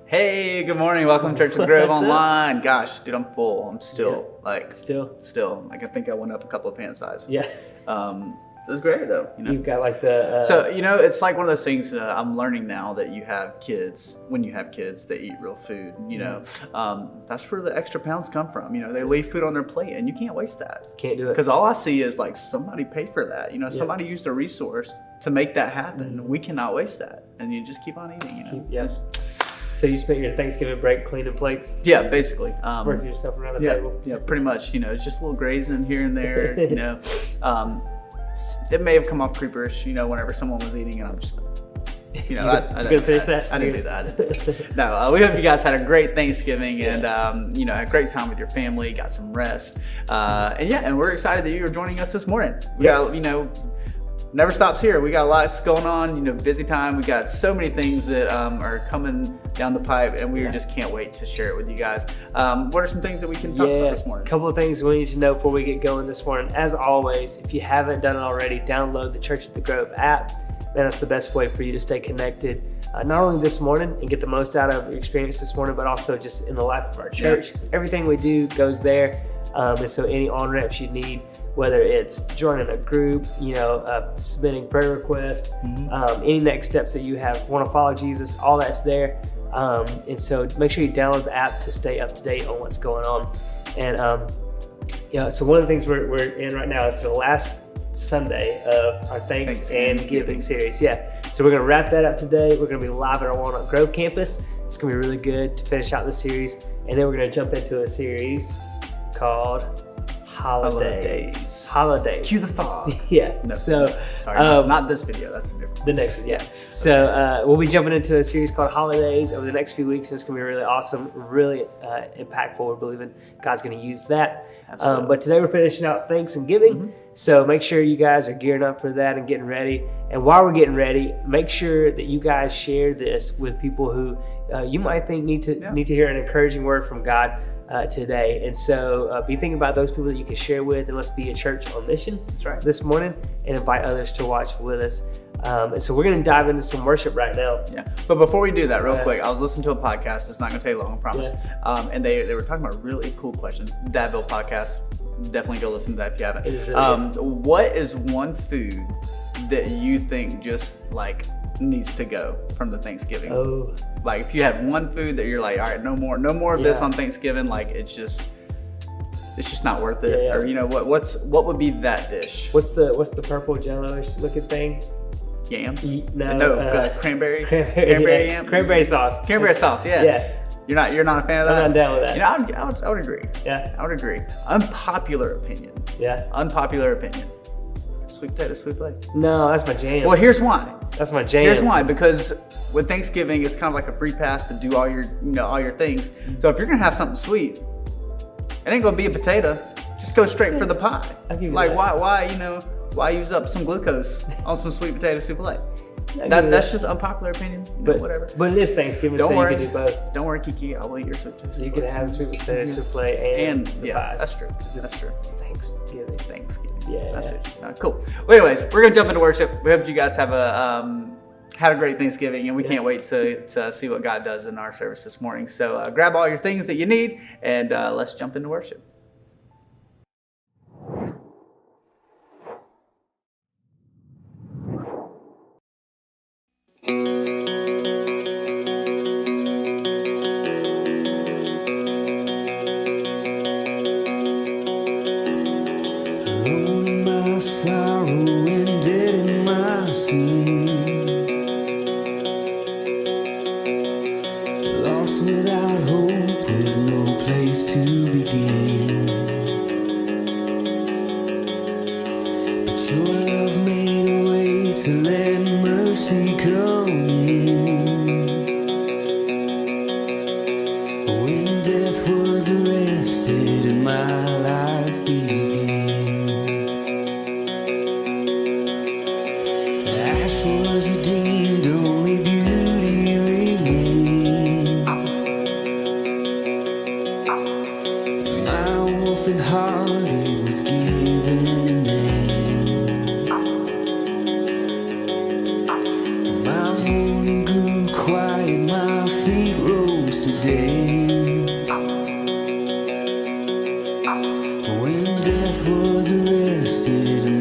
Hey, good morning. Welcome to Church of the Grove Online. Gosh, dude, I'm full. I'm still still. Like, I think I went up a couple of pant sizes. Yeah. It was great though. You've got like the. So, it's like one of those things I'm learning now that you have kids, when you have kids, they eat real food, that's where the extra pounds come from. They leave food on their plate and you can't waste that. Can't do it. Because all I see is like somebody paid for that. Somebody used a resource to make that happen. Mm-hmm. We cannot waste that. And you just keep on eating, Yes. So you spent your Thanksgiving break cleaning plates? Yeah, basically. Working yourself around the table? Yeah, pretty much. It's just a little grazing here and there, It may have come off creeperish, whenever someone was eating and I'm just like, I didn't finish that? I didn't do that. No, we hope you guys had a great Thanksgiving and, had a great time with your family, got some rest. And we're excited that you are joining us this morning. We got, never stops here. We got lots going on, busy time. We got so many things that are coming down the pipe and we just can't wait to share it with you guys. What are some things that we can talk about this morning? A couple of things we need to know before we get going this morning. As always, if you haven't done it already, download the Church of the Grove app. Man, that's the best way for you to stay connected, not only this morning and get the most out of your experience this morning, but also just in the life of our church. Yeah. Everything we do goes there. And so any on-ramps you need, whether it's joining a group, submitting prayer requests, any next steps that you have, want to follow Jesus, all that's there. And so make sure you download the app to stay up to date on what's going on. And so one of the things we're in right now is the last Sunday of our Thanks and Giving series. Yeah. So we're going to wrap that up today. We're going to be live at our Walnut Grove campus. It's going to be really good to finish out the series. And then we're going to jump into a series called Holidays. Cue the fog. Yeah. No. So, sorry, not this video. That's a different one. The next one, yeah. So we'll be jumping into a series called Holidays over the next few weeks. It's going to be really awesome, really impactful. We're believing God's going to use that. But today we're finishing out Thanks and Giving. Mm-hmm. So make sure you guys are gearing up for that and getting ready. And while we're getting ready, make sure that you guys share this with people who you might think need to hear an encouraging word from God today. And so be thinking about those people that you can share with, and let's be a church on mission this morning and invite others to watch with us. And so we're going to dive into some worship right now. Yeah. But before we do that, real quick, I was listening to a podcast. It's not going to take long, I promise. Yeah. And they were talking about really cool questions. Dadville podcast. Definitely go listen to that if you haven't. It is really good. What is one food that you think just like needs to go from the Thanksgiving? Oh. Like if you had one food that you're like, all right, no more of this on Thanksgiving. Like it's just not worth it. Yeah. Or what would be that dish? What's the purple jello-ish looking thing? Yams? No, cranberry yam? Cranberry sauce. Cranberry sauce, yeah. Yeah. You're not a fan of that? I'm not down with that. I would agree. Yeah. I would agree. Unpopular opinion. Yeah. Unpopular opinion. Sweet potato souffle. No, that's my jam. Well, here's why. That's my jam. Here's why. Because with Thanksgiving, it's kind of like a free pass to do all your things. So if you're gonna have something sweet, it ain't gonna be a potato. Just go straight for the pie. Like why use up some glucose on some sweet potato souffle? That's just unpopular opinion. Whatever. But it is Thanksgiving, so you can do both. Don't worry, Kiki. I will eat your sweet potato souffle. You can have sweet potato souffle and the pies. That's true. That's true. Thanksgiving. Yeah. That's it. Cool. Well, anyways, we're gonna jump into worship. We hope you guys have had a great Thanksgiving, and we can't wait to see what God does in our service this morning. So grab all your things that you need, and let's jump into worship. My moon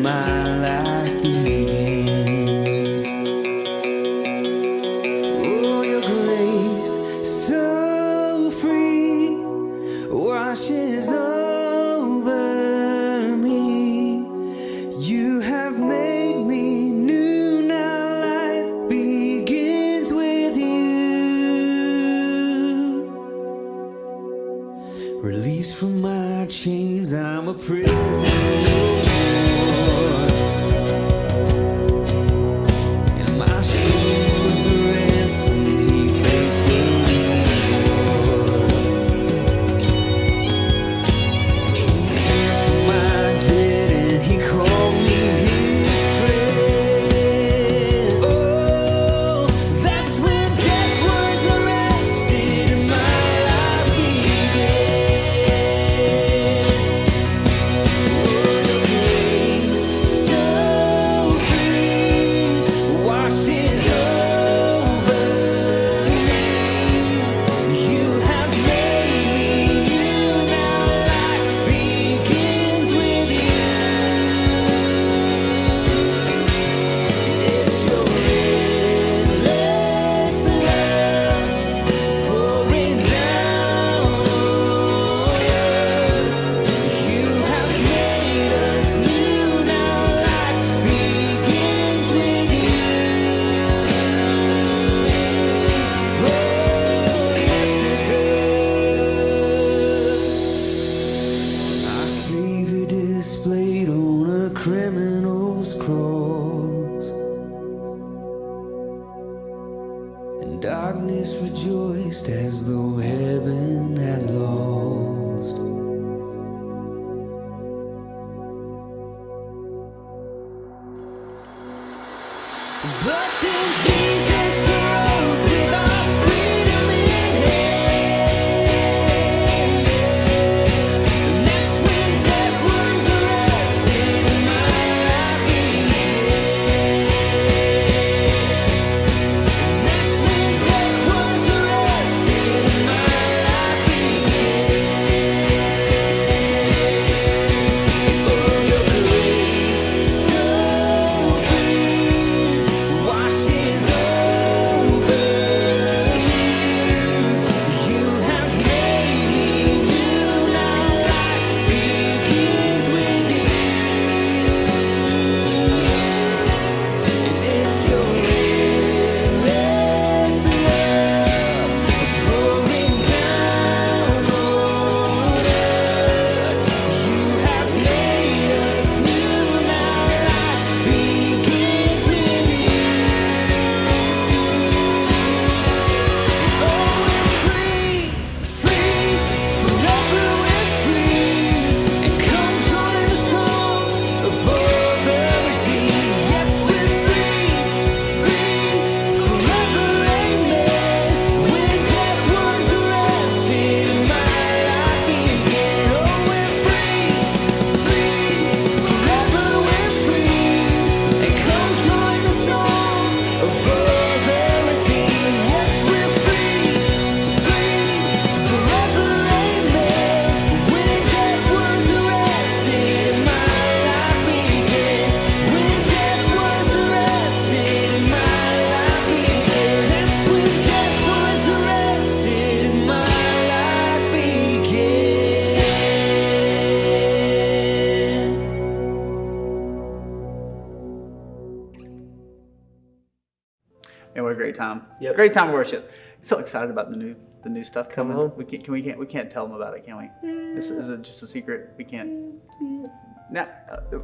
my life begin. Oh, your grace, so free, washes over me. You have made me new, now life begins with you. Released from my chains, I'm a prisoner. Displayed on a criminal's cross, and darkness rejoiced as though heaven had lost. But then Jesus rose with our freedom in hand, and that's when death was arrested and my life began. And that's when death was arrested and my life began. Oh, your grace so free washes over me. You have made me new, now life begins with you. And it's your endless love pouring down on us. You have made us new, now life begins with you. Oh, we're free, free, forever we're free. And come join the song of all the redeemed. Yes, we're free, free, forever, amen. When death was arrested and my life began. Oh, we're free, free, forever we're free. And come join the song of all the redeemed. Yes, we're free, free, forever, amen. When death was arrested and my life began. When death was arrested and my life began. That's when death was arrested and my life began. And what a great time. Yep. Great time of worship. So excited about the new stuff coming. on. We can't tell them about it, can we? Is it just a secret? We can't. No,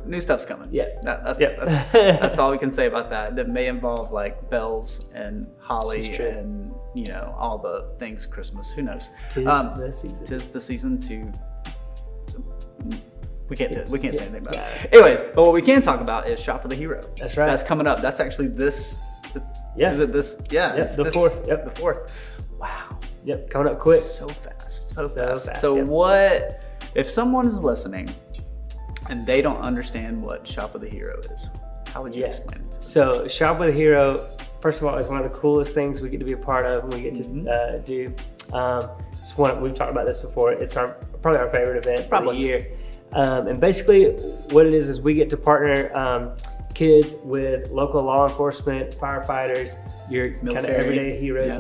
new stuff's coming. Yeah. That's Yep. that's all we can say about that. That may involve like bells and holly This is true. and all the things Christmas. Who knows? Tis the season. Tis the season to we can't say anything about Yeah. it. Anyways, but what we can talk about is Shop of the Hero. That's right. That's coming up. That's actually this. Yeah. Is it this? Yeah. Yep, it's the this- 4th. Yep. The 4th. Wow. Yep, coming up quick. So fast. So fast, So yep. what if someone is listening and they don't understand what Shop of the Hero is? How would you Yeah. explain it? to them? So Shop with a Hero, first of all, is one of the coolest things we get to be a part of and we get to do. It's one we've talked about this before. It's probably our favorite event of the Probably. year. And basically what it is we get to partner kids with local law enforcement, firefighters, your kind of everyday heroes.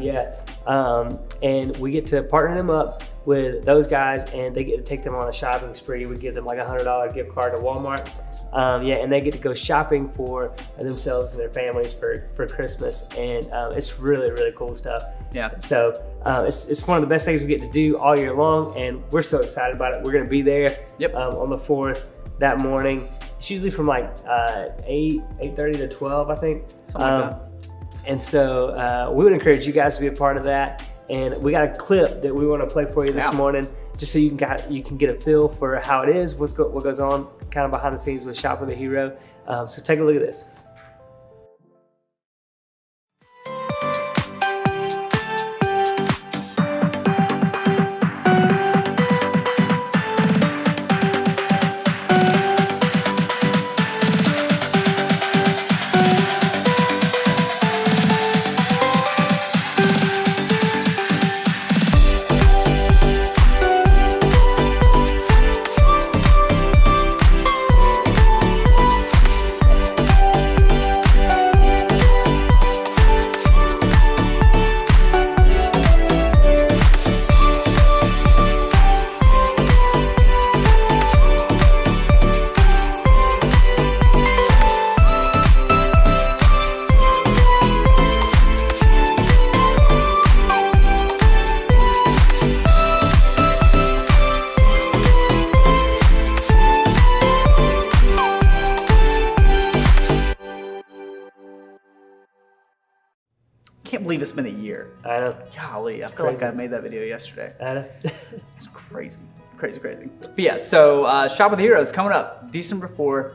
And we get to partner them up with those guys, and they get to take them on a shopping spree. We give them like $100 gift card to Walmart. And they get to go shopping for themselves and their families for Christmas. And it's really, really cool stuff. Yeah. So it's one of the best things we get to do all year long, and we're so excited about it. We're going to be there on the 4th that morning. It's usually from like 8:30 to 12, I think. Something like that. And so we would encourage you guys to be a part of that. And we got a clip that we want to play for you this morning, just so you can get a feel for how it is, what goes on kind of behind the scenes with Shop with a Hero. So take a look at this. Can't believe it's been a year. I know. Golly, I feel like I made that video yesterday. I know. It's crazy. But yeah, so Shop with the Heroes coming up December 4th.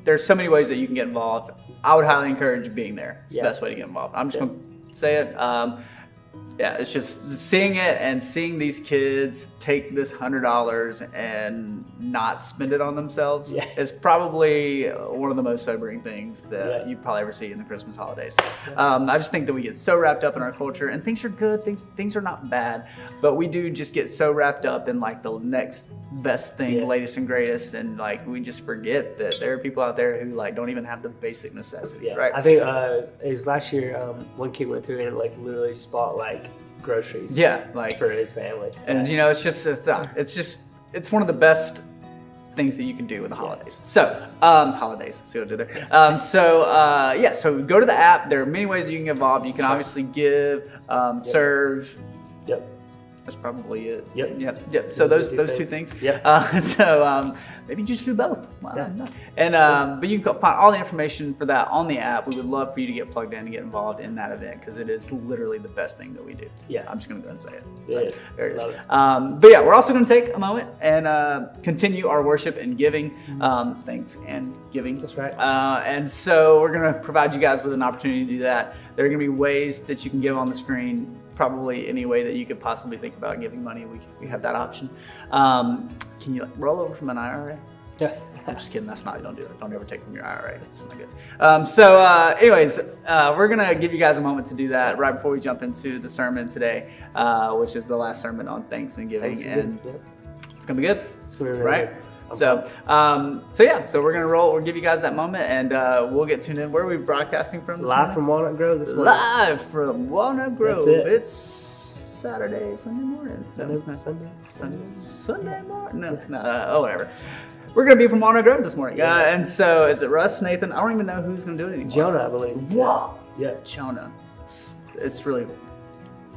There's so many ways that you can get involved. I would highly encourage being there. It's the best way to get involved. I'm just going to say it. It's just seeing it and seeing these kids take this $100 and not spend it on themselves is probably one of the most sobering things that you probably ever see in the Christmas holidays. I just think that we get so wrapped up in our culture, and things are good, things are not bad, but we do just get so wrapped up in like the next best thing, latest and greatest, and like we just forget that there are people out there who like don't even have the basic necessities. Right? I think it was last year. One kid went through and like literally just bought like groceries. Like for his family. And you know, it's one of the best things that you can do with the holidays. So holidays, see what I did there. So go to the app. There are many ways that you can get involved. You can obviously give, serve. That's probably it. Yep. So those two things. Maybe just do both. But you can find all the information for that on the app. We would love for you to get plugged in and get involved in that event, because it is literally the best thing that we do. I'm just going to go and say it. There it is. But yeah, we're also going to take a moment and continue our worship and giving, thanks and giving. That's right. And so we're going to provide you guys with an opportunity to do that. There are going to be ways that you can give on the screen. Probably any way that you could possibly think about giving money, we have that option. Can you roll over from an IRA? I'm just kidding. That's not. You don't do that. Don't ever take from your IRA. It's not good. Anyways, we're gonna give you guys a moment to do that right before we jump into the sermon today, which is the last sermon on Thanksgiving, and it's gonna be good. It's gonna be really right. Good. So we're gonna roll. We'll give you guys that moment, and we'll get tuned in. Where are we broadcasting from? Live from Walnut Grove this morning. Live from Walnut Grove. It's Sunday morning. Sunday morning. No. Whatever. We're gonna be from Walnut Grove this morning, and so is it Russ, Nathan? I don't even know who's gonna do it anymore. Jonah, I believe. Wow. Yeah, Jonah. It's really.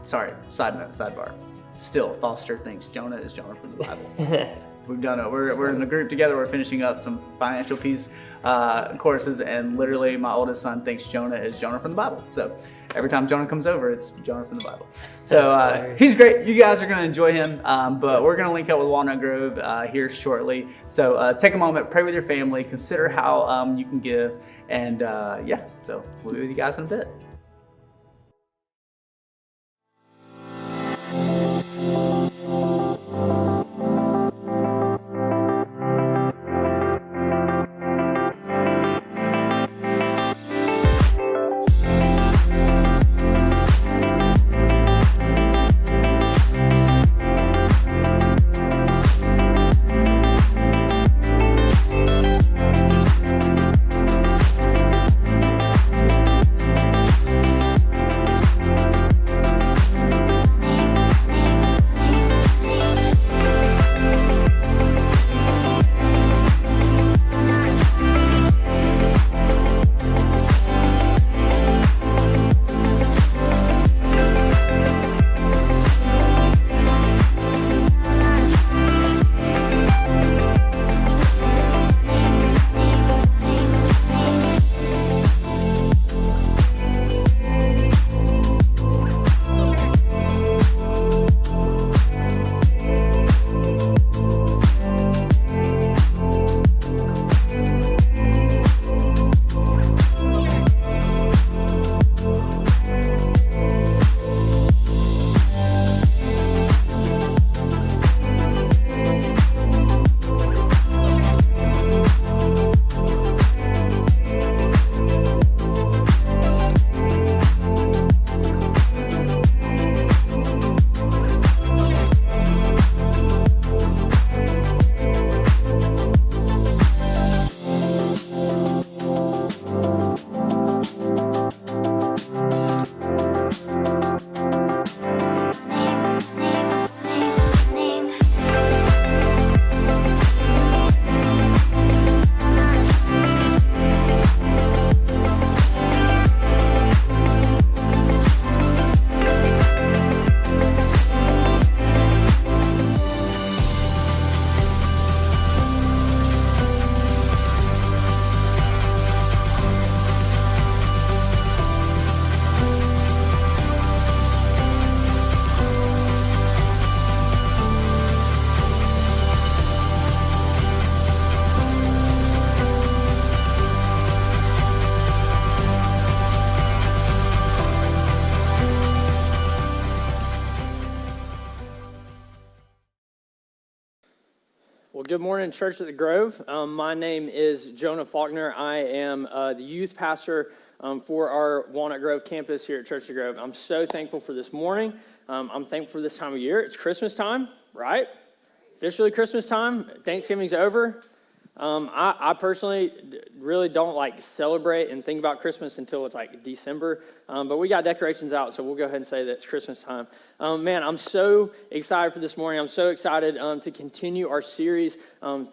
Sorry. Sidebar. Still, Foster thinks Jonah is Jonah from the Bible. We've done it. We're in a group together. We're finishing up some financial peace courses, and literally my oldest son thinks Jonah is Jonah from the Bible. So every time Jonah comes over, it's Jonah from the Bible. So he's great. You guys are going to enjoy him, but we're going to link up with Walnut Grove here shortly. So take a moment, pray with your family, consider how you can give, and so we'll be with you guys in a bit. Good morning, Church at the Grove. My name is Jonah Faulkner. I am the youth pastor for our Walnut Grove campus here at Church at the Grove. I'm so thankful for this morning. I'm thankful for this time of year. It's Christmas time, right? Officially Christmas time. Thanksgiving's over. I personally really don't like celebrate and think about Christmas until it's like December, but we got decorations out, so we'll go ahead and say that it's Christmas time. Man, I'm so excited for this morning. I'm so excited to continue our series,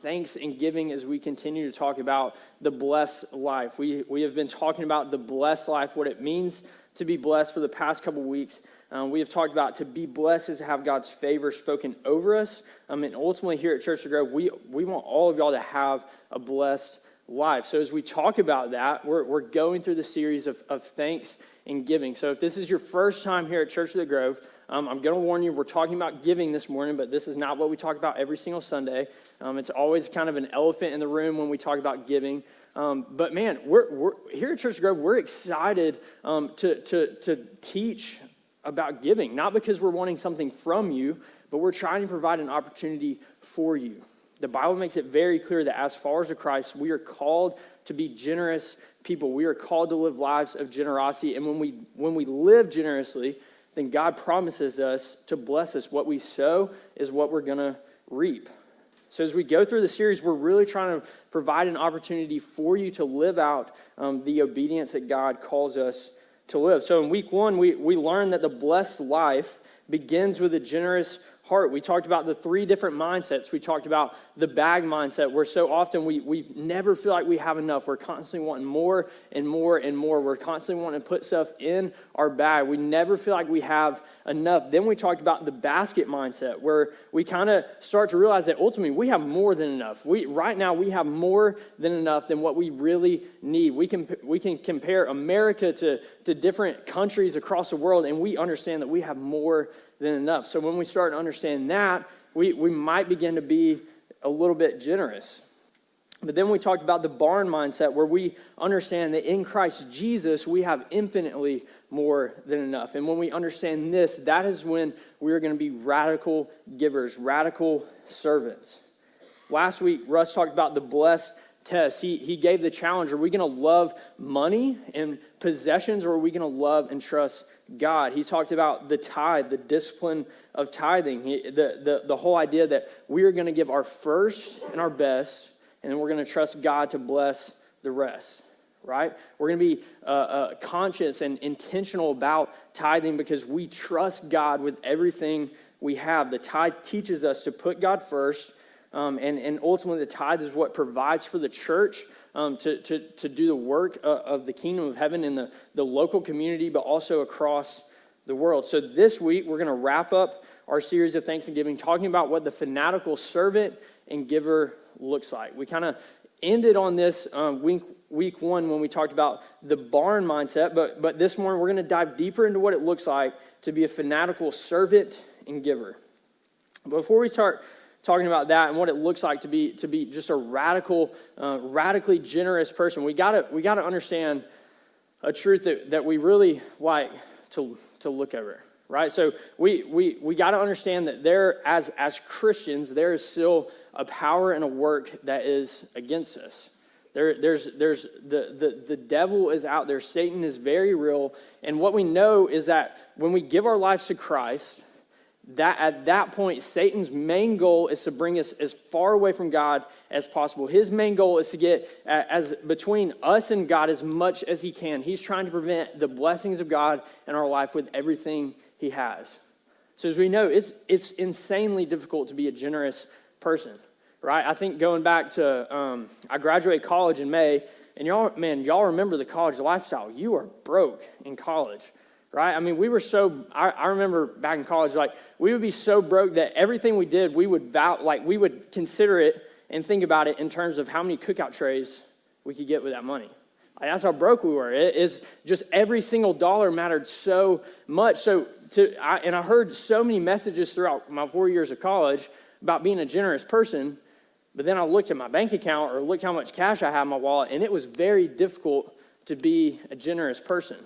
Thanks and Giving, as we continue to talk about the blessed life. We have been talking about the blessed life, what it means to be blessed for the past couple weeks. We have talked about to be blessed is to have God's favor spoken over us. And ultimately here at Church of the Grove, we want all of y'all to have a blessed life. So as we talk about that, we're going through the series of thanks and giving. So if this is your first time here at Church of the Grove, I'm going to warn you, we're talking about giving this morning, but this is not what we talk about every single Sunday. It's always kind of an elephant in the room when we talk about giving. But man, we're here at Church of the Grove, we're excited to teach about giving, not because we're wanting something from you, but we're trying to provide an opportunity for you. The Bible makes it very clear that as followers of Christ, we are called to be generous people. We are called to live lives of generosity, and when we live generously, then God promises us to bless us. What we sow is what we're going to reap. So as we go through the series, we're really trying to provide an opportunity for you to live out the obedience that God calls us to live. So in week one, we learned that the blessed life begins with a generous heart. We talked about the three different mindsets. We talked about the bag mindset, where so often we never feel like we have enough. We're constantly wanting more and more and more. We're constantly wanting to put stuff in our bag. We never feel like we have enough. Then we talked about the basket mindset, where we kind of start to realize that ultimately we have more than enough. Right now we have more than enough than what we really need. We can compare America to different countries across the world, and we understand that we have more than enough. So when we start to understand that, we might begin to be a little bit generous. But then we talked about the barn mindset, where we understand that in Christ Jesus, we have infinitely more than enough. And when we understand this, that is when we are going to be radical givers, radical servants. Last week, Russ talked about the blessed test. He gave the challenge: are we going to love money and possessions, or are we going to love and trust God? He talked about the tithe, the discipline of tithing, the whole idea that we are going to give our first and our best, and then we're going to trust God to bless the rest, right? We're going to be conscious and intentional about tithing because we trust God with everything we have. The tithe teaches us to put God first, and ultimately the tithe is what provides for the church to do the work of the kingdom of heaven in the local community, but also across the world. So this week, we're going to wrap up our series of Thanksgiving, talking about what the fanatical servant and giver looks like. We kind of ended on this week one when we talked about the barn mindset, but this morning we're going to dive deeper into what it looks like to be a fanatical servant and giver. Before we start talking about that and what it looks like to be just a radically generous person, we gotta understand a truth that we really like to look over, right? So we gotta understand that there, as Christians, there is still a power and a work that is against us. There's the devil is out there. Satan is very real, and what we know is that when we give our lives to Christ, that at that point, Satan's main goal is to bring us as far away from God as possible. His main goal is to get as between us and God as much as he can. He's trying to prevent the blessings of God in our life with everything he has. So as we know, it's insanely difficult to be a generous person, right? I think going back to, I graduated college in May, and y'all remember the college lifestyle. You are broke in college. Right? I mean, we were I remember back in college, like, we would be so broke that everything we did, we would consider it and think about it in terms of how many cookout trays we could get with that money. Like, that's how broke we were. It is just every single dollar mattered so much. I heard so many messages throughout my 4 years of college about being a generous person, but then I looked at my bank account or looked how much cash I had in my wallet, and it was very difficult to be a generous person.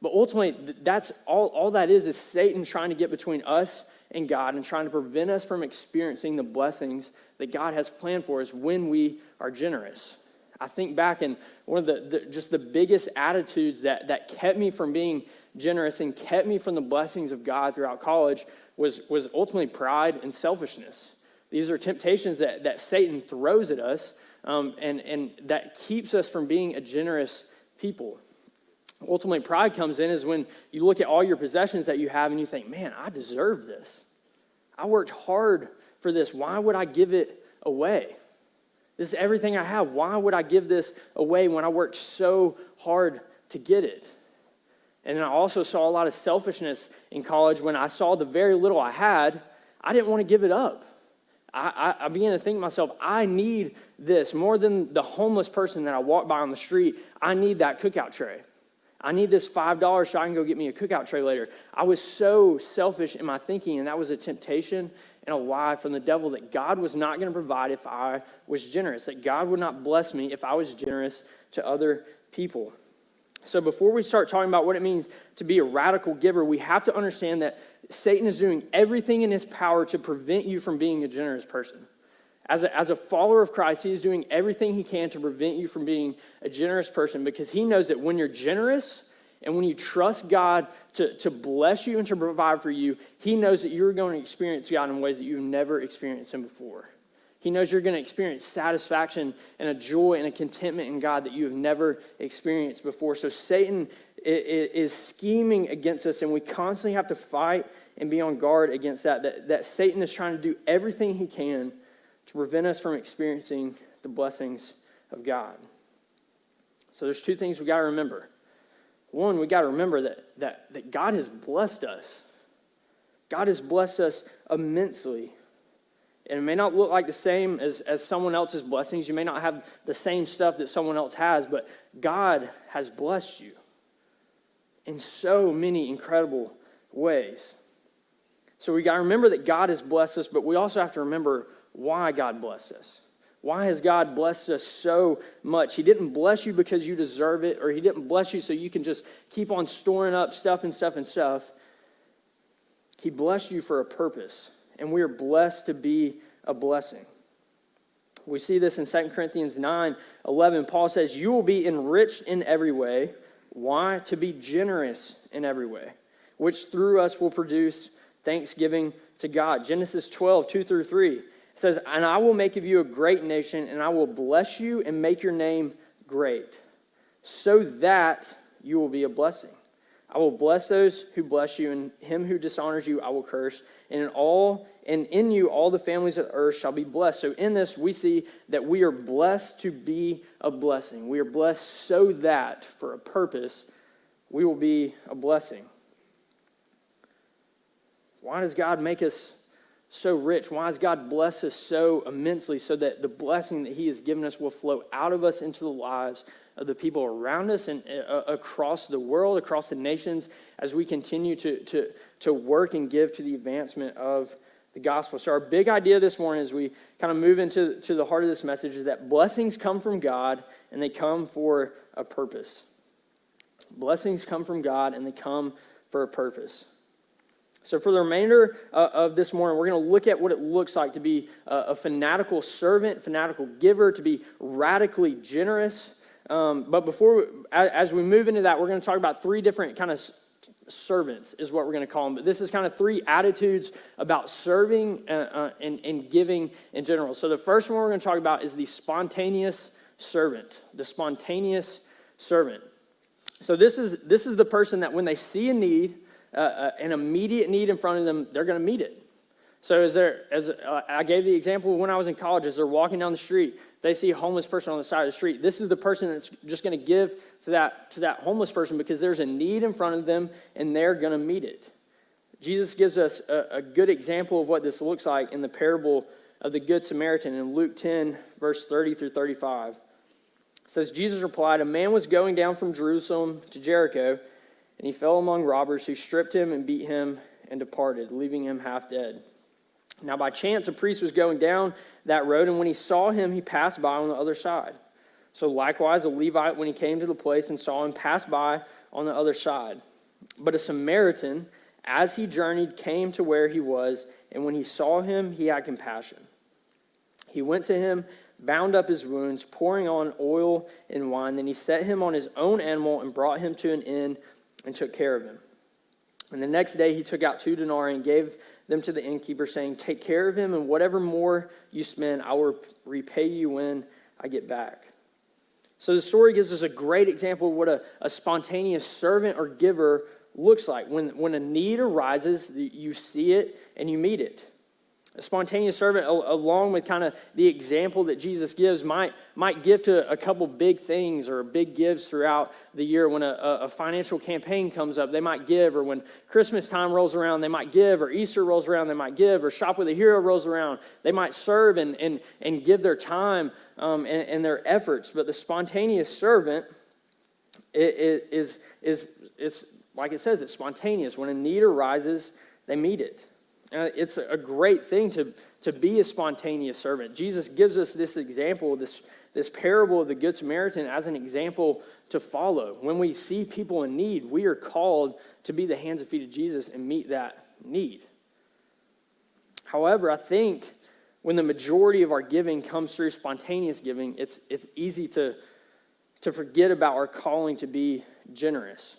But ultimately, that's all that is Satan trying to get between us in God and trying to prevent us from experiencing the blessings that God has planned for us when we are generous. I think back, and one of the biggest attitudes that kept me from being generous and kept me from the blessings of God throughout college was ultimately pride and selfishness. These are temptations that Satan throws at us, and that keeps us from being a generous people. Ultimately, pride comes in is when you look at all your possessions that you have and you think, man, I deserve this. I worked hard for this. Why would I give it away? This is everything I have. Why would I give this away when I worked so hard to get it? And then I also saw a lot of selfishness in college. When I saw the very little I had, I didn't want to give it up. I began to think to myself, I need this more than the homeless person that I walk by on the street. I need that cookout tray. I need this $5 so I can go get me a cookout tray later. I was so selfish in my thinking, and that was a temptation and a lie from the devil that God was not going to provide if I was generous, that God would not bless me if I was generous to other people. So before we start talking about what it means to be a radical giver, we have to understand that Satan is doing everything in his power to prevent you from being a generous person. As a follower of Christ, he is doing everything he can to prevent you from being a generous person, because he knows that when you're generous and when you trust God to bless you and to provide for you, he knows that you're going to experience God in ways that you've never experienced him before. He knows you're going to experience satisfaction and a joy and a contentment in God that you have never experienced before. So Satan is scheming against us, and we constantly have to fight and be on guard against that Satan is trying to do everything he can to prevent us from experiencing the blessings of God. So there's two things we got to remember. One, we got to remember that God has blessed us. God has blessed us immensely. And it may not look like the same as someone else's blessings. You may not have the same stuff that someone else has, but God has blessed you in so many incredible ways. So we got to remember that God has blessed us, but we also have to remember why God blessed us. Why has God blessed us so much? He didn't bless you because you deserve it, or he didn't bless you so you can just keep on storing up stuff. He blessed you for a purpose, and we are blessed to be a blessing. We see this in 2 Corinthians 9:11. Paul says, you will be enriched in every way. Why? To be generous in every way, which through us will produce thanksgiving to God. Genesis 12:2-3. It says, and I will make of you a great nation, and I will bless you and make your name great, so that you will be a blessing. I will bless those who bless you, and him who dishonors you I will curse. And in you all the families of the earth shall be blessed. So in this we see that we are blessed to be a blessing. We are blessed so that for a purpose we will be a blessing. Why does God make us so rich? Why does God bless us so immensely? So that the blessing that he has given us will flow out of us into the lives of the people around us and across the world, across the nations, as we continue to work and give to the advancement of the gospel. So our big idea this morning as we kind of move into the heart of this message is that blessings come from God and they come for a purpose. Blessings come from God and they come for a purpose. So for the remainder of this morning, we're going to look at what it looks like to be a fanatical servant, fanatical giver, to be radically generous. But as we move into that, we're going to talk about three different kind of servants is what we're going to call them. But this is kind of three attitudes about serving and giving in general. So the first one we're going to talk about is the spontaneous servant. The spontaneous servant. So this is the person that when they see a need, an immediate need in front of them, they're going to meet it. So I gave the example when I was in college, as they're walking down the street, they see a homeless person on the side of the street. This is the person that's just going to give to that homeless person because there's a need in front of them and they're going to meet it. Jesus gives us a good example of what this looks like in the parable of the Good Samaritan in Luke 10, verse 30-35. It says, Jesus replied, a man was going down from Jerusalem to Jericho, and he fell among robbers who stripped him and beat him and departed, leaving him half dead. Now by chance a priest was going down that road, and when he saw him, he passed by on the other side. So likewise a Levite, when he came to the place and saw him, passed by on the other side. But a Samaritan, as he journeyed, came to where he was, and when he saw him, he had compassion. He went to him, bound up his wounds, pouring on oil and wine. Then he set him on his own animal and brought him to an inn and took care of him. And the next day he took out 2 denarii and gave them to the innkeeper, saying, "Take care of him, and whatever more you spend, I will repay you when I get back." So the story gives us a great example of what a spontaneous servant or giver looks like. When a need arises, you see it and you meet it. A spontaneous servant, along with kind of the example that Jesus gives, might give to a couple big things or big gives throughout the year. When a financial campaign comes up, they might give. Or when Christmas time rolls around, they might give. Or Easter rolls around, they might give. Or Shop with a Hero rolls around, they might serve and give their time and their efforts. But the spontaneous servant is like it says, it's spontaneous. When a need arises, they meet it. It's a great thing to be a spontaneous servant. Jesus gives us this example, this parable of the Good Samaritan as an example to follow. When we see people in need, we are called to be the hands and feet of Jesus and meet that need. However, I think when the majority of our giving comes through spontaneous giving, it's easy to forget about our calling to be generous.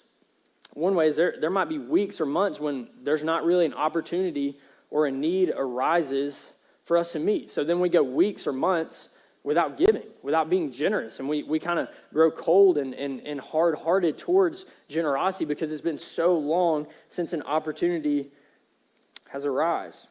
One way is there might be weeks or months when there's not really an opportunity or a need arises for us to meet. So then we go weeks or months without giving, without being generous. And we kind of grow cold and hard-hearted towards generosity because it's been so long since an opportunity has arisen.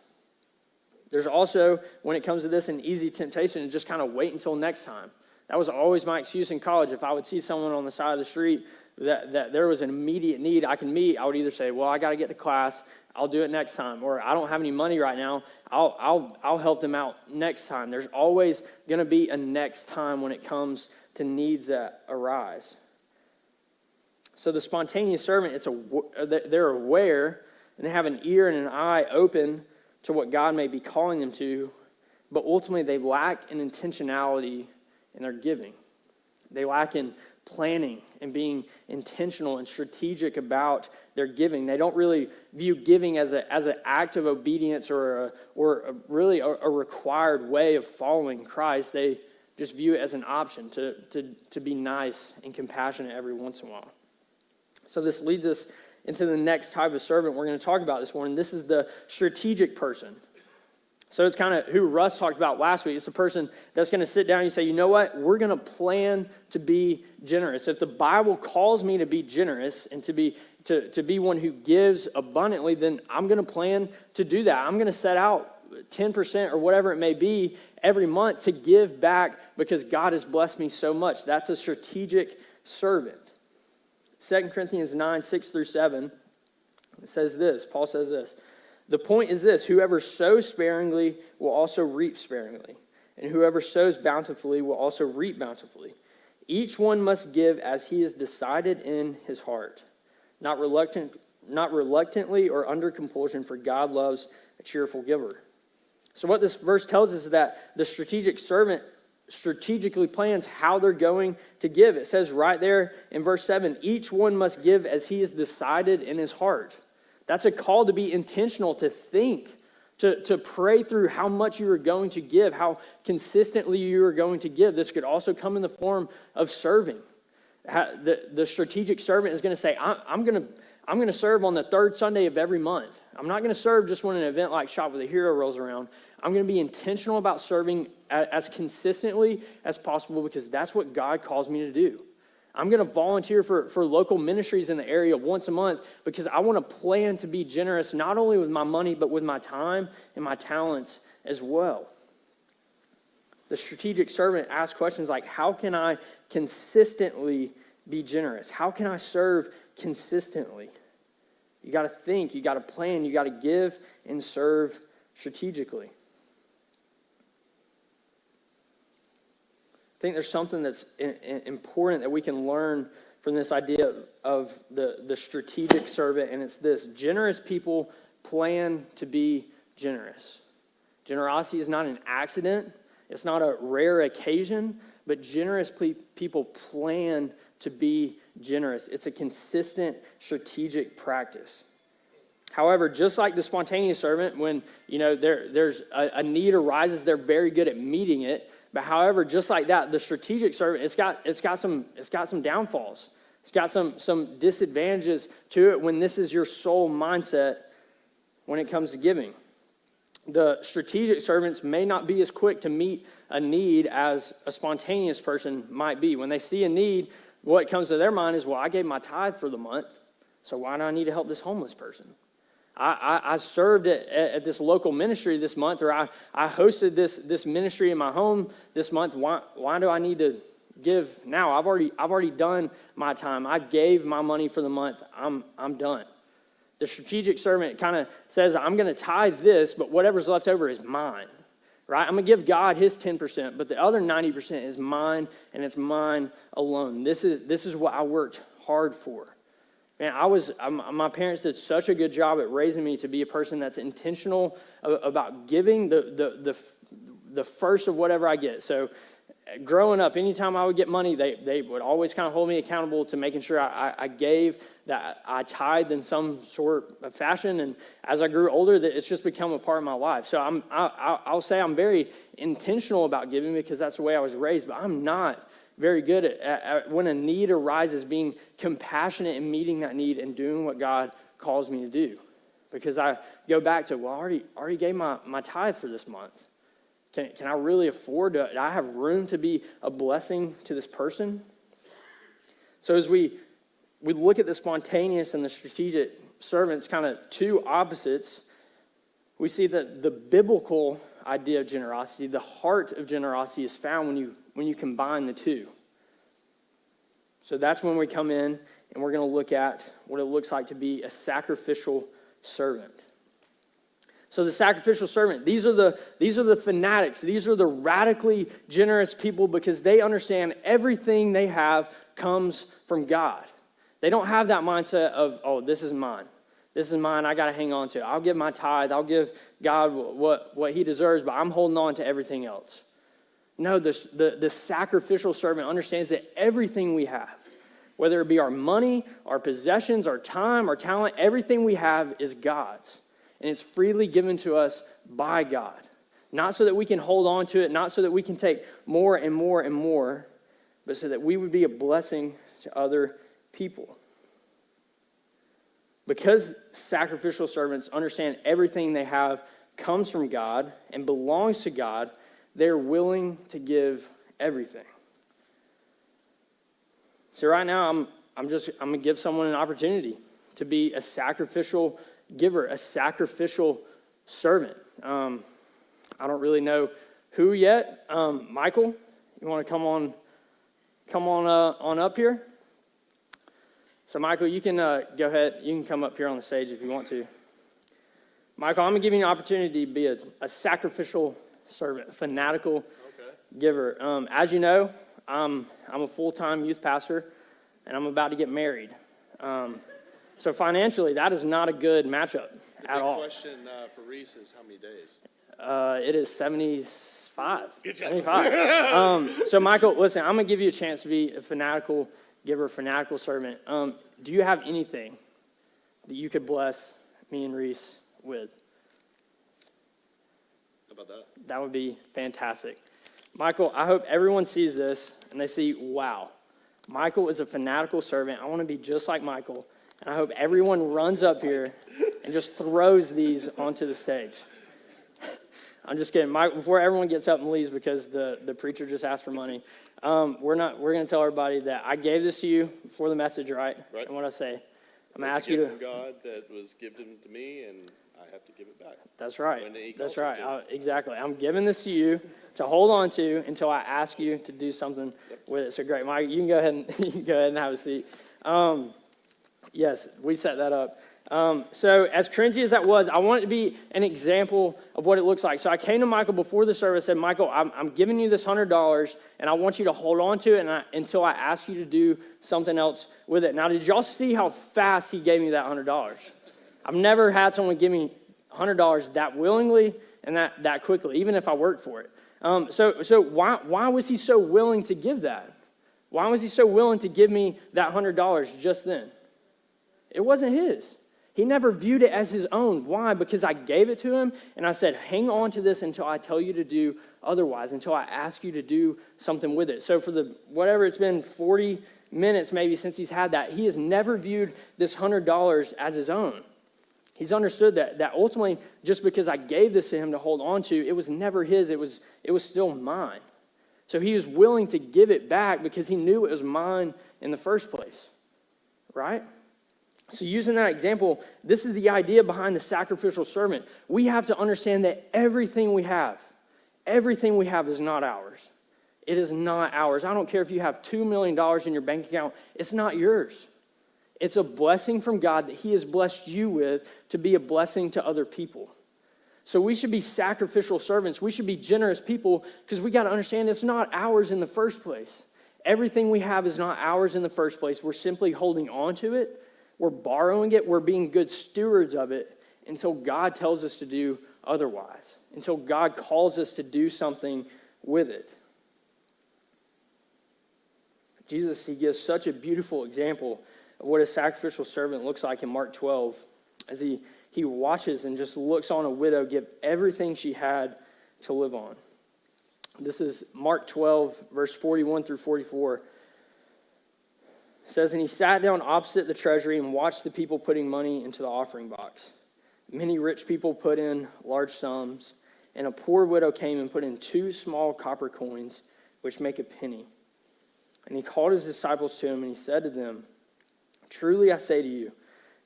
There's also, when it comes to this, an easy temptation to just kind of wait until next time. That was always my excuse in college. If I would see someone on the side of the street that there was an immediate need I can meet, I would either say, well, I got to get to class, I'll do it next time. Or I don't have any money right now, I'll help them out next time. There's always going to be a next time when it comes to needs that arise. So the spontaneous servant, they're aware and they have an ear and an eye open to what God may be calling them to, but ultimately they lack an intentionality in their giving. They lack in planning and being intentional and strategic about their giving. They don't really view giving as an act of obedience or really a required way of following Christ. They just view it as an option to be nice and compassionate every once in a while. So this leads us into the next type of servant we're going to talk about this morning. This is the strategic person. So it's kind of who Russ talked about last week. It's the person that's going to sit down and say, you know what? We're going to plan to be generous. If the Bible calls me to be generous and to be one who gives abundantly, then I'm going to plan to do that. I'm going to set out 10% or whatever it may be every month to give back because God has blessed me so much. That's a strategic servant. 2 Corinthians 9, 6 through 7, it says this. Paul says this. The point is this: whoever sows sparingly will also reap sparingly, and whoever sows bountifully will also reap bountifully. Each one must give as he has decided in his heart, not reluctantly or under compulsion, for God loves a cheerful giver. So what this verse tells us is that the strategic servant strategically plans how they're going to give. It says right there in verse 7, each one must give as he has decided in his heart. That's a call to be intentional, to think, to pray through how much you are going to give, how consistently you are going to give. This could also come in the form of serving. The strategic servant is going to say, I'm going to serve on the third Sunday of every month. I'm not going to serve just when an event like Shop with a Hero rolls around. I'm going to be intentional about serving as consistently as possible because that's what God calls me to do. I'm going to volunteer for local ministries in the area once a month because I want to plan to be generous not only with my money but with my time and my talents as well. The strategic servant asks questions like, how can I consistently be generous? How can I serve consistently? You got to think, you got to plan, you got to give and serve strategically. I think there's something that's important that we can learn from this idea of the strategic servant, and it's this: generous people plan to be generous. Generosity is not an accident. It's not a rare occasion, but generous people plan to be generous. It's a consistent strategic practice. However, just like the spontaneous servant, when there's a need arises, they're very good at meeting it. But however, just like that, the strategic servant, it's got some downfalls. It's got some disadvantages to it when this is your sole mindset when it comes to giving. The strategic servants may not be as quick to meet a need as a spontaneous person might be. When they see a need, what comes to their mind is, well, I gave my tithe for the month, so why do I need to help this homeless person? I served at this local ministry this month, or I hosted this ministry in my home this month. Why do I need to give now? I've already done my time. I gave my money for the month. I'm done. The strategic servant kind of says, I'm going to tithe this, but whatever's left over is mine, right? I'm going to give God his 10%, but the other 90% is mine, and it's mine alone. This is what I worked hard for. Man, my parents did such a good job at raising me to be a person that's intentional about giving the first of whatever I get. So growing up, anytime I would get money, they would always kind of hold me accountable to making sure I gave, that I tithed in some sort of fashion. And as I grew older, that it's just become a part of my life. So I'll say I'm very intentional about giving because that's the way I was raised, but I'm not very good at when a need arises, being compassionate in meeting that need and doing what God calls me to do. Because I go back to, well, I already gave my tithe for this month. Can I really afford to? Do I have room to be a blessing to this person? So as we look at the spontaneous and the strategic servants, kind of two opposites, we see that the biblical idea of generosity, the heart of generosity, is found when you combine the two. So that's when we come in and we're going to look at what it looks like to be a sacrificial servant. So the sacrificial servant, these are the fanatics. These are the radically generous people because they understand everything they have comes from God. They don't have that mindset of, oh, this is mine. This is mine, I got to hang on to. I'll give my tithe. I'll give God what he deserves, but I'm holding on to everything else. No, the sacrificial servant understands that everything we have, whether it be our money, our possessions, our time, our talent, everything we have is God's. And it's freely given to us by God. Not so that we can hold on to it, not so that we can take more and more and more, but so that we would be a blessing to other people. Because sacrificial servants understand everything they have comes from God and belongs to God, they're willing to give everything. So right now, I'm going to give someone an opportunity to be a sacrificial giver, a sacrificial servant. I don't really know who yet. Michael, you want to come on up here? So, Michael, you can go ahead. You can come up here on the stage if you want to. Michael, I'm going to give you an opportunity to be a sacrificial servant, a fanatical giver. As you know, I'm a full-time youth pastor, and I'm about to get married. So financially, that is not a good matchup at all. The question for Reese is how many days? It is 75. 75. So, Michael, listen, I'm going to give you a chance to be a fanatical giver, fanatical servant. Do you have anything that you could bless me and Reese with? How about that? That would be fantastic. Michael, I hope everyone sees this and they see, wow, Michael is a fanatical servant. I want to be just like Michael. And I hope everyone runs up here and just throws these onto the stage. I'm just kidding. Before everyone gets up and leaves because the preacher just asked for money, we're going to tell everybody that I gave this to you before the message, right? Right. And what I say, I'm going to It's ask a you gift to. from God that was given to me, and I have to give it back. That's right. When he That's calls right. it to. Exactly. I'm giving this to you to hold on to until I ask you to do something with it. So great, Mike. You can go ahead and have a seat. Yes, we set that up. So as cringy as that was, I want it to be an example of what it looks like. So I came to Michael before the service and said, Michael, I'm giving you this $100, and I want you to hold on to it until I ask you to do something else with it. Now, did y'all see how fast he gave me that $100? I've never had someone give me $100 that willingly and that quickly, even if I worked for it. So why was he so willing to give that? Why was he so willing to give me that $100 just then? It wasn't his. He never viewed it as his own. Why? Because I gave it to him, and I said, hang on to this until I tell you to do otherwise, until I ask you to do something with it. So for whatever it's been, 40 minutes maybe since he's had that, he has never viewed this $100 as his own. He's understood that ultimately, just because I gave this to him to hold on to, it was never his, it was still mine. So he was willing to give it back because he knew it was mine in the first place, right? So using that example, this is the idea behind the sacrificial servant. We have to understand that everything we have is not ours. It is not ours. I don't care if you have $2 million in your bank account. It's not yours. It's a blessing from God that he has blessed you with to be a blessing to other people. So we should be sacrificial servants. We should be generous people because we got to understand it's not ours in the first place. Everything we have is not ours in the first place. We're simply holding on to it. We're borrowing it. We're being good stewards of it until God tells us to do otherwise, until God calls us to do something with it. Jesus, he gives such a beautiful example of what a sacrificial servant looks like in Mark 12 as he watches and just looks on a widow give everything she had to live on. This is Mark 12, verse 41 through 44. It says, and he sat down opposite the treasury and watched the people putting money into the offering box. Many rich people put in large sums, and a poor widow came and put in 2 small copper coins, which make a penny. And he called his disciples to him, and he said to them, truly I say to you,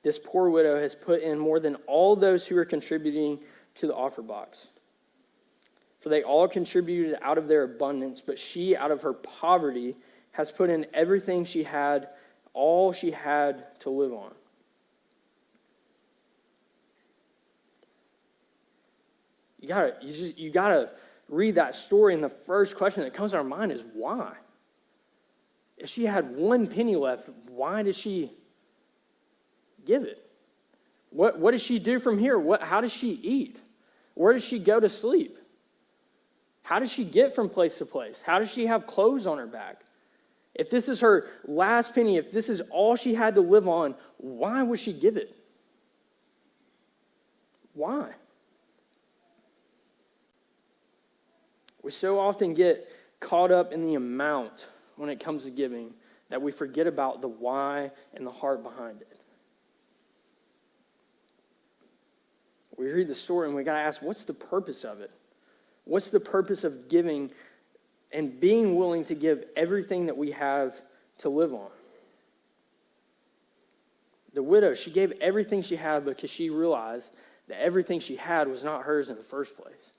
this poor widow has put in more than all those who are contributing to the offering box. For they all contributed out of their abundance, but she, out of her poverty, has put in everything she had, all she had to live on. You gotta read that story, and the first question that comes to our mind is why? If she had 1 penny left, why did she give it? What does she do from here? How does she eat? Where does she go to sleep? How does she get from place to place? How does she have clothes on her back? If this is her last penny, if this is all she had to live on, why would she give it? Why? We so often get caught up in the amount when it comes to giving that we forget about the why and the heart behind it. We read the story and we got to ask, what's the purpose of it? What's the purpose of giving and being willing to give everything that we have to live on? The widow, she gave everything she had because she realized that everything she had was not hers in the first place.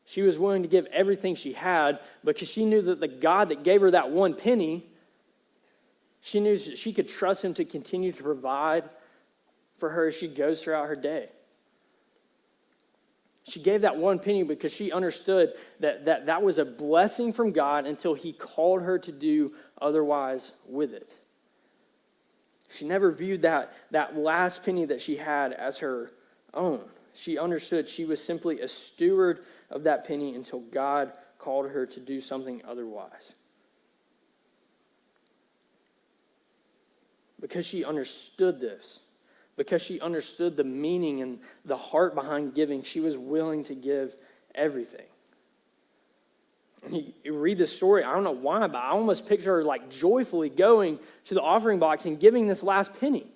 She was willing to give everything she had because she knew that the God that gave her that 1 penny, she knew she could trust him to continue to provide for her as she goes throughout her day. She gave that 1 penny because she understood that was a blessing from God until he called her to do otherwise with it. She never viewed that last penny that she had as her own. She understood she was simply a steward of that penny until God called her to do something otherwise. Because she understood this, because she understood the meaning and the heart behind giving, she was willing to give everything. And you read this story, I don't know why, but I almost picture her like joyfully going to the offering box and giving this last penny.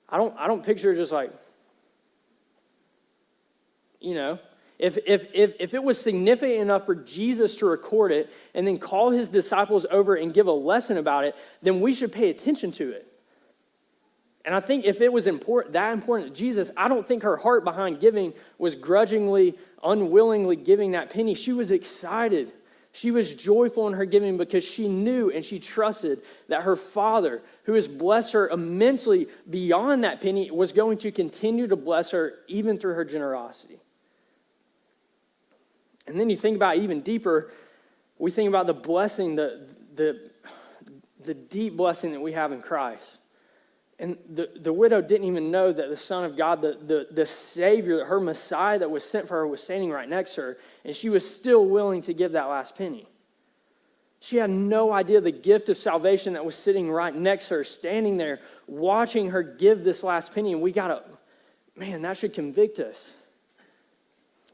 I don't picture her just like, you know, if it was significant enough for Jesus to record it and then call his disciples over and give a lesson about it, then we should pay attention to it. And I think if it was that important to Jesus, I don't think her heart behind giving was grudgingly, unwillingly giving that penny. She was excited. She was joyful in her giving because she knew and she trusted that her Father, who has blessed her immensely beyond that penny, was going to continue to bless her even through her generosity. And then you think about it even deeper, we think about the blessing, the deep blessing that we have in Christ. And the widow didn't even know that the Son of God, the Savior, her Messiah that was sent for her was standing right next to her, and she was still willing to give that last penny. She had no idea the gift of salvation that was sitting right next to her, standing there, watching her give this last penny. And that should convict us.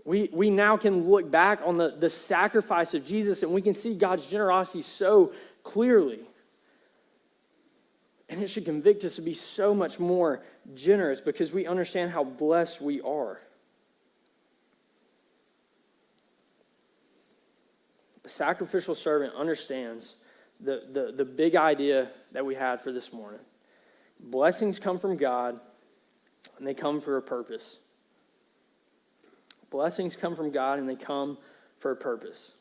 We now can look back on the sacrifice of Jesus, and we can see God's generosity so clearly. And it should convict us to be so much more generous because we understand how blessed we are. The sacrificial servant understands the big idea that we had for this morning. Blessings come from God, and they come for a purpose. Blessings come from God, and they come for a purpose.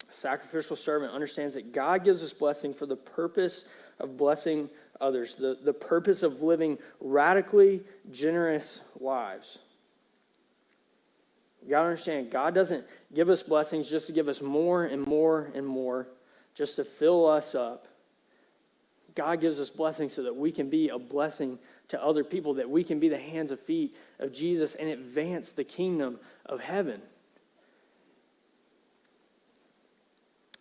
A sacrificial servant understands that God gives us blessing for the purpose of blessing others, the purpose of living radically generous lives. You got to understand, God doesn't give us blessings just to give us more and more and more, just to fill us up. God gives us blessings so that we can be a blessing to other people, that we can be the hands and feet of Jesus and advance the kingdom of heaven.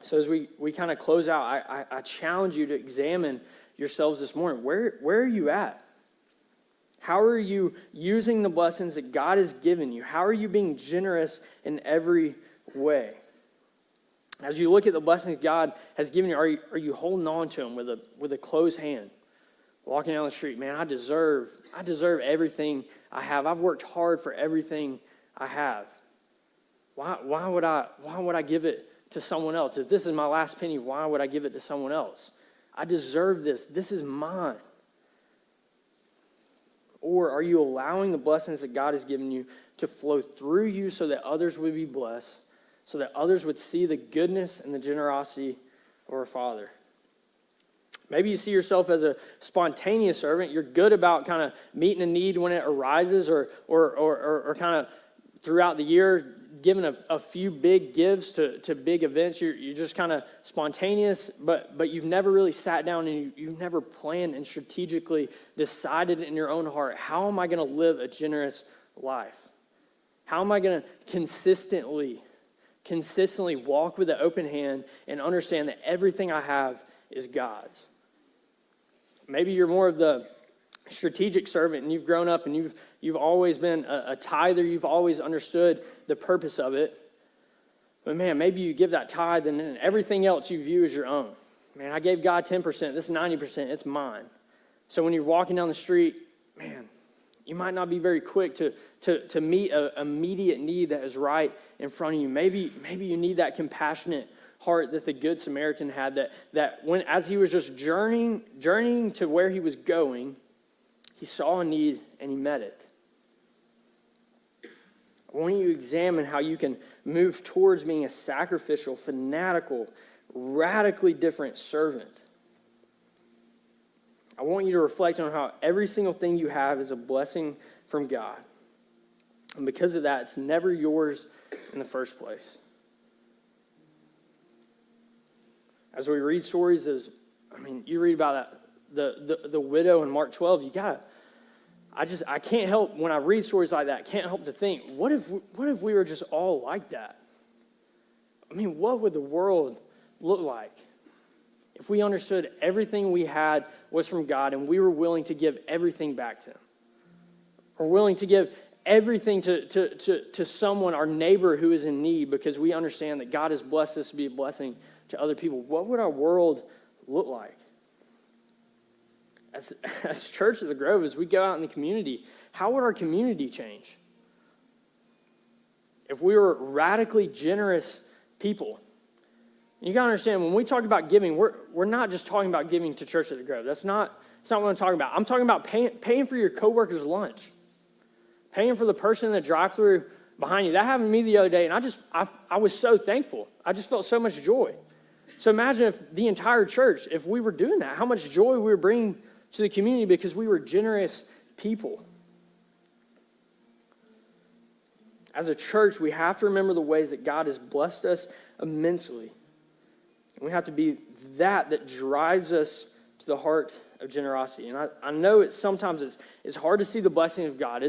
So as we kind of close out, I challenge you to examine yourselves this morning. Where are you at? How are you using the blessings that God has given you? How are you being generous in every way? As you look at the blessings God has given you, are you holding on to them with a closed hand? Walking down the street, man, I deserve everything I have. I've worked hard for everything I have. Why would I give it to someone else? If this is my last penny, why would I give it to someone else? I deserve this. This is mine. Or are you allowing the blessings that God has given you to flow through you so that others would be blessed, so that others would see the goodness and the generosity of our Father? Maybe you see yourself as a spontaneous servant. You're good about kind of meeting a need when it arises, or kind of throughout the year giving a few big gives to big events. You're just kind of spontaneous, but you've never really sat down and you've never planned and strategically decided in your own heart, how am I going to live a generous life? How am I going to consistently walk with an open hand and understand that everything I have is God's? Maybe you're more of the strategic servant, and you've grown up and you've always been a tither. You've always understood the purpose of it. But man, maybe you give that tithe and then everything else you view as your own. Man, I gave God 10%. This 90%, it's mine. So when you're walking down the street, man, you might not be very quick to meet an immediate need that is right in front of you. Maybe you need that compassionate heart that the Good Samaritan had, that when as he was just journeying to where he was going, he saw a need and he met it. I want you to examine how you can move towards being a sacrificial, fanatical, radically different servant. I want you to reflect on how every single thing you have is a blessing from God. And because of that, it's never yours in the first place. As we read stories, you read about that, the widow in Mark 12, I can't help, when I read stories like that, can't help to think, what if we were just all like that? I mean, what would the world look like if we understood everything we had was from God and we were willing to give everything back to Him? Or willing to give everything to someone, our neighbor who is in need, because we understand that God has blessed us to be a blessing to other people. What would our world look like? As Church of the Grove, as we go out in the community, how would our community change? If we were radically generous people. You got to understand, when we talk about giving, we're not just talking about giving to Church of the Grove. That's not what I'm talking about. I'm talking about paying for your coworker's lunch. Paying for the person in the drive-thru behind you. That happened to me the other day, and I was so thankful. I just felt so much joy. So imagine if the entire church, if we were doing that, how much joy we were bringing to the community because we were generous people. As a church, we have to remember the ways that God has blessed us immensely. And we have to be that drives us to the heart of generosity. And I know sometimes it's hard to see the blessing of God.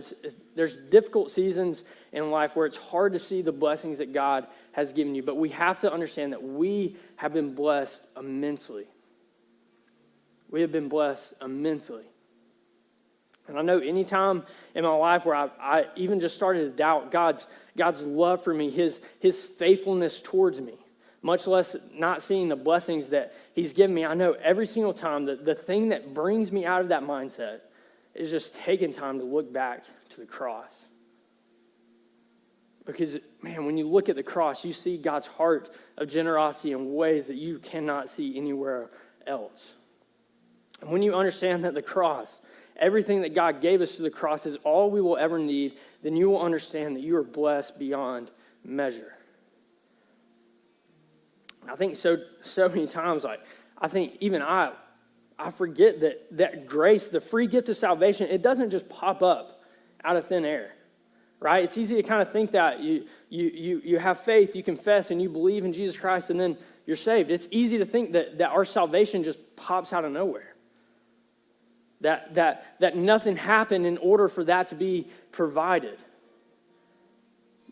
There's difficult seasons in life where it's hard to see the blessings that God has given you. But we have to understand that we have been blessed immensely. We have been blessed immensely. And I know any time in my life where I even just started to doubt God's love for me, his faithfulness towards me, much less not seeing the blessings that he's given me, I know every single time that the thing that brings me out of that mindset is just taking time to look back to the cross. Because, man, when you look at the cross, you see God's heart of generosity in ways that you cannot see anywhere else. And when you understand that the cross, everything that God gave us to the cross is all we will ever need, then you will understand that you are blessed beyond measure. I think so many times, I think even I forget that grace, the free gift of salvation, it doesn't just pop up out of thin air, right? It's easy to kind of think that you have faith, you confess, and you believe in Jesus Christ, and then you're saved. It's easy to think that our salvation just pops out of nowhere, that nothing happened in order for that to be provided.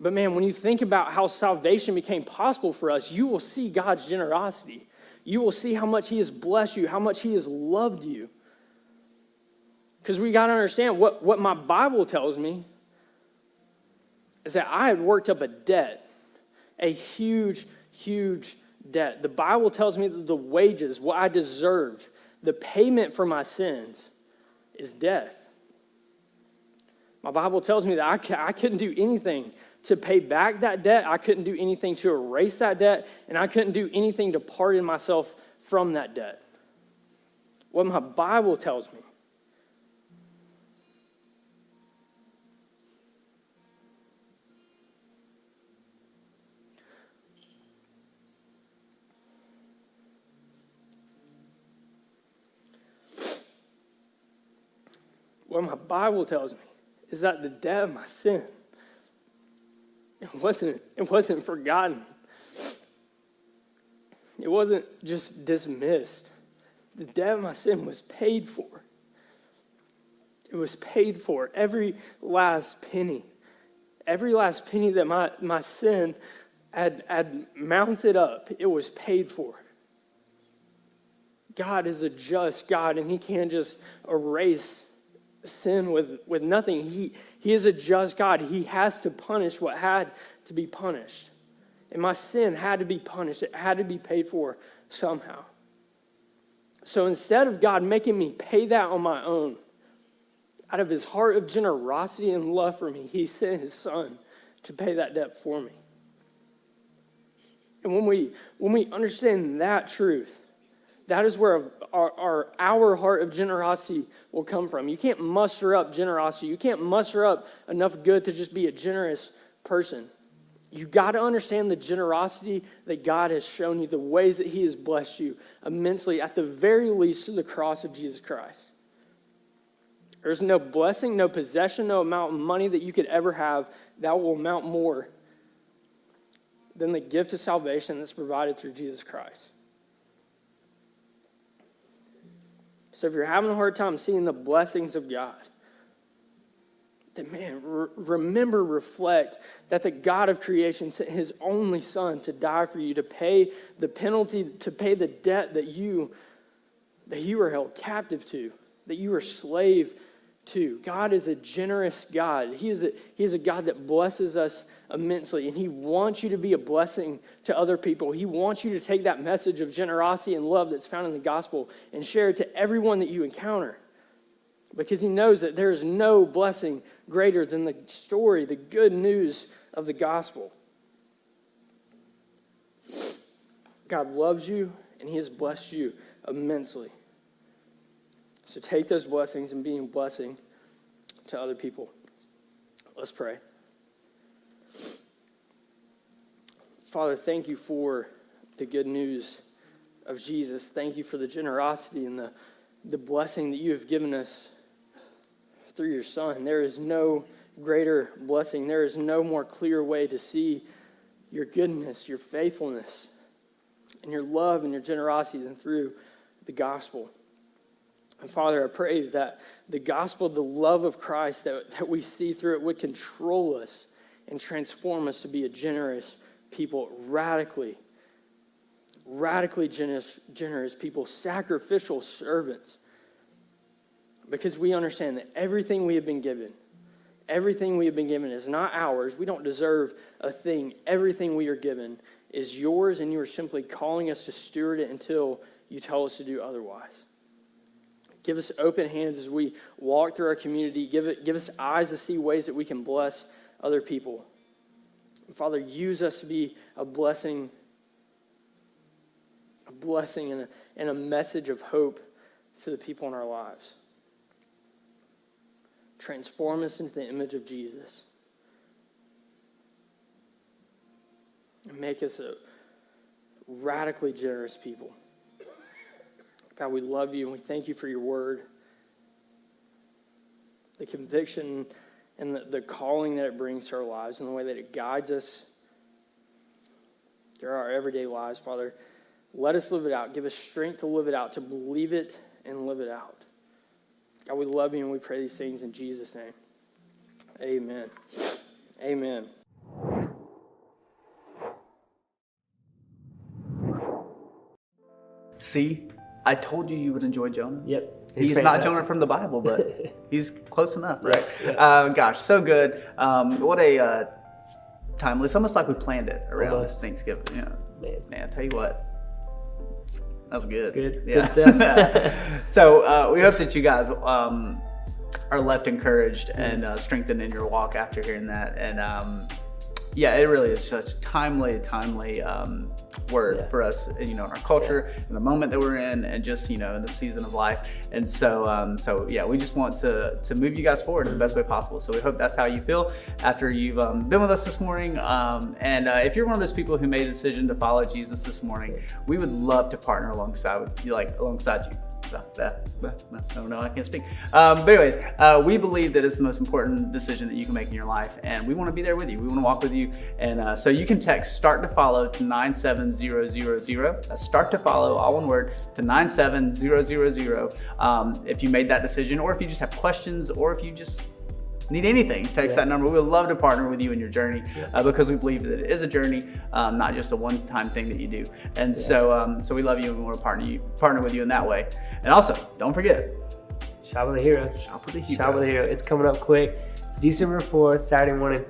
But man, when you think about how salvation became possible for us, you will see God's generosity. You will see how much he has blessed you, how much he has loved you. Because we got to understand what my Bible tells me is that I had worked up a debt, a huge, huge debt. The Bible tells me that the wages, what I deserved, the payment for my sins is death. My Bible tells me that I couldn't do anything to pay back that debt. I couldn't do anything to erase that debt, and I couldn't do anything to pardon myself from that debt. What my Bible tells me. What my Bible tells me is that the debt of my sin, it wasn't forgotten. It wasn't just dismissed. The debt of my sin was paid for. It was paid for. Every last penny that my sin had mounted up, it was paid for. God is a just God, and he can't just erase sin with nothing. He is a just God. He has to punish what had to be punished. And my sin had to be punished. It had to be paid for somehow. So instead of God making me pay that on my own, out of his heart of generosity and love for me, he sent his son to pay that debt for me. And when we understand that truth, that is where our heart of generosity will come from. You can't muster up generosity. You can't muster up enough good to just be a generous person. You got to understand the generosity that God has shown you, the ways that he has blessed you immensely, at the very least through the cross of Jesus Christ. There's no blessing, no possession, no amount of money that you could ever have that will amount more than the gift of salvation that's provided through Jesus Christ. So if you're having a hard time seeing the blessings of God, then man, remember, reflect that the God of creation sent his only son to die for you, to pay the penalty, to pay the debt that you were held captive to, that you were slave to. God is a generous God. He is a God that blesses us immensely, and he wants you to be a blessing to other people. He wants you to take that message of generosity and love that's found in the gospel and share it to everyone that you encounter, because he knows that there is no blessing greater than the story, the good news of the gospel. God loves you, and he has blessed you immensely. So take those blessings and be a blessing to other people. Let's pray. Father, thank you for the good news of Jesus. Thank you for the generosity and the blessing that you have given us through your Son. There is no greater blessing. There is no more clear way to see your goodness, your faithfulness, and your love and your generosity than through the gospel. And Father, I pray that the gospel, the love of Christ that we see through it would control us and transform us to be a generous people, radically generous people, sacrificial servants. Because we understand that everything we have been given is not ours. We don't deserve a thing. Everything we are given is yours, and you are simply calling us to steward it until you tell us to do otherwise. Give us open hands as we walk through our community. Give us eyes to see ways that we can bless other people. Father, use us to be a blessing and a message of hope to the people in our lives. Transform us into the image of Jesus. And make us a radically generous people. God, we love you and we thank you for your word. The conviction and the calling that it brings to our lives and the way that it guides us through our everyday lives, Father. Let us live it out. Give us strength to live it out, to believe it and live it out. God, we love you and we pray these things in Jesus' name. Amen. Amen. See, I told you you would enjoy Jonah. Yep. He's not Jonah from the Bible, but he's close enough, right? Yeah. Gosh, so good. What a time. It's almost like we planned it around this Thanksgiving. You know, man, I tell you what. That was good. Good stuff. So we hope that you guys are left encouraged and strengthened in your walk after hearing that. And yeah, it really is such a timely word for us, you know, in our culture, in the moment that we're in, and just, you know, in the season of life. And so yeah, we just want to move you guys forward in the best way possible. So we hope that's how you feel after you've been with us this morning. And if you're one of those people who made a decision to follow Jesus this morning, we would love to partner alongside you. Oh no, I can't speak. But anyways, we believe that it's the most important decision that you can make in your life, and we want to be there with you. We want to walk with you, and so you can text "start to follow" to 97000. That's "start to follow," all one word, to 97000. If you made that decision, or if you just have questions, or if you just need anything, text that number. We would love to partner with you in your journey because we believe that it is a journey, not just a one-time thing that you do. And so we love you and we want to partner with you in that way. And also, don't forget, Shop with a Hero. Shop with a Hero. Shop with a Hero. It's coming up quick. December 4th, Saturday morning.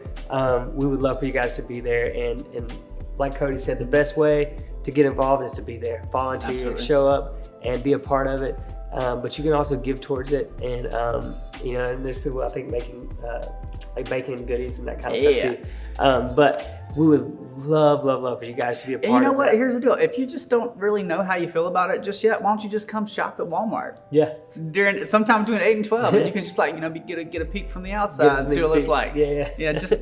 We would love for you guys to be there. And like Cody said, the best way to get involved is to be there. Volunteer, Absolutely. Show up, and be a part of it. But you can also give towards it, and you know, and there's people I think making like baking goodies and that kind of stuff too. But we would love for you guys to be a part of it. And you know what? Here's the deal. If you just don't really know how you feel about it just yet, why don't you just come shop at Walmart? Yeah. Sometime between 8 and 12, and you can just get a peek from the outside and see what it's like. Yeah. Just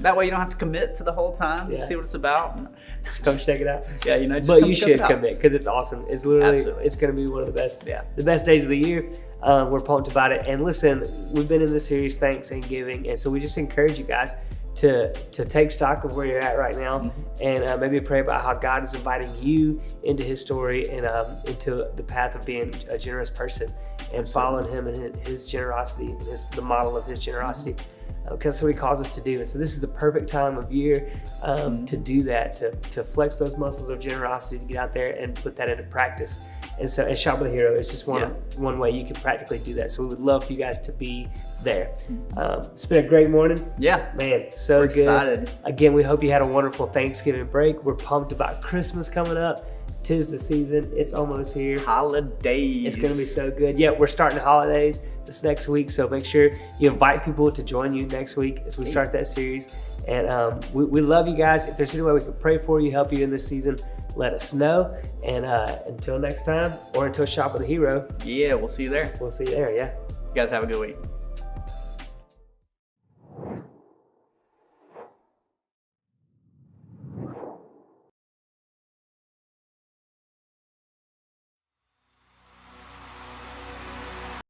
that way you don't have to commit to the whole time. Yeah. Just see what it's about. Just come check it out. Yeah, just but come you check should it out. commit because it's awesome. It's literally Absolutely. It's going to be one of the best Yeah. the best days of the year. We're pumped about it. And listen, we've been in this series, Thanks and Giving, and so we just encourage you guys to take stock of where you're at right now, and maybe pray about how God is inviting you into His story and into the path of being a generous person and following Him and His generosity, and the model of His generosity. Because that's what He calls us to do. And so this is the perfect time of year to do that, to flex those muscles of generosity, to get out there and put that into practice. And so, and Shop with a Hero is just one way you can practically do that. So we would love for you guys to be there. It's been a great morning. Yeah. Man, so We're good. excited. Again, we hope you had a wonderful Thanksgiving break. We're pumped about Christmas coming up. 'Tis the season. It's almost here. Holidays. It's going to be so good. Yeah, we're starting the holidays this next week, so make sure you invite people to join you next week as we start that series. And we love you guys. If there's any way we can pray for you, help you in this season, let us know. And until next time, or until Shop with a Hero, Yeah, we'll see you there. we'll see you there, yeah. You guys have a good week.